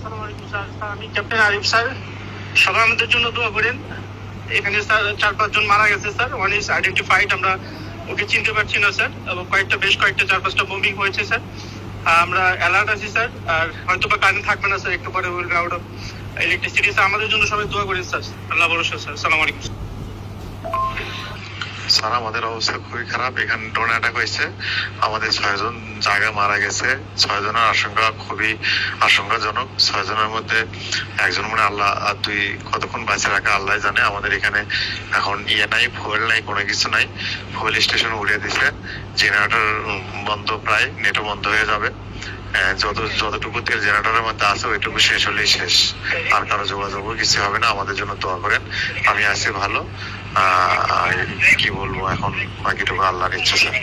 আসসালামু আলাইকুম স্যার। আমি ক্যাপ্টেন আরিফ স্যার। সবাই আমাদের জন্য দোয়া করেন। এখানে স্যার 4-5 জন মারা গেছে স্যার। ওয়ান ইজ আইডেন্টিফাইড, আমরা ওকে চিনতে পারছি না স্যার, এবং বেশ কয়েকটা 4-5টা বোমিং হয়েছে স্যার। আমরা অ্যালার্ট আছি স্যার। আর হয়তো বা কারেন্ট থাকবে না স্যার, একটু পরে will be out of electricity sir. আমাদের জন্য সবাই দোয়া করেন স্যার। আল্লাহ ভরসা স্যার। আসসালামু আলাইকুম স্যার। আমাদের অবস্থা খুবই খারাপ। এখানে ড্রোন অ্যাটাক হয়েছে, আমাদের 6 জন জায়গায় মারা গেছে। 6 জনের আশঙ্কা খুবই আশঙ্কাজনক। 6 জনের মধ্যে একজন মনে আল্লাহ, আর 2 কতক্ষণ বাঁচে রাখা আল্লাহ জানে। আমাদের এখানে এখন নাই, ফুয়েল নাই, কোনো কিছু নাই। ফুয়েল স্টেশন উড়িয়ে দিছে, জেনারেটর বন্ধ, প্রায় নেটও বন্ধ হয়ে যাবে। যতটুকু তেল জেনারেটরের মধ্যে আছে ওইটুকু শেষ হলেই শেষ, আর কারো যোগাযোগও কিছু হবে না। আমাদের জন্য দোয়া করেন। আমি আছি ভালো। কি বলবো এখন, বাকিটুকু আল্লাহর ইচ্ছা স্যার।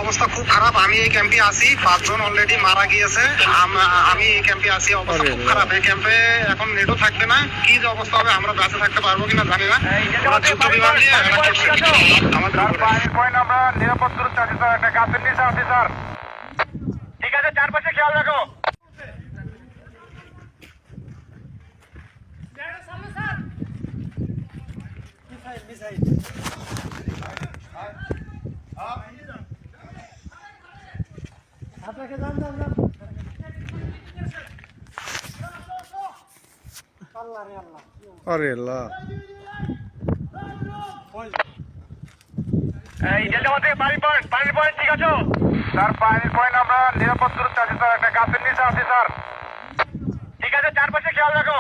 অবস্থা খুব খারাপ। আমি এই ক্যাম্পে আছি, 5 জন অলরেডি মারা গিয়েছে। আমি এই ক্যাম্পে আছি, অবস্থা খুব খারাপ। এই ক্যাম্পে এখন নেটও থাকবে না। কি যে অবস্থা হবে, আমরা বেঁচে থাকতে পারবো কিনা জানি না। যুদ্ধ বিমান দিয়ে আমাদের আমরা নিরাপদ দূরত্বে আছি স্যার, একটা গাছের নিচে আছি স্যার। ঠিক আছে, চারপাশে খেয়াল রাখো। আরে আল্লাহ, এই জেলাতে পানি পয়েন্ট ঠিক আছে স্যার। পানির পয়েন্ট আমরা নিরাপদ দূরত্বে আছি স্যার, একটা গাছের নিচে আছি স্যার। ঠিক আছে, চারপাশে খেয়াল রাখো।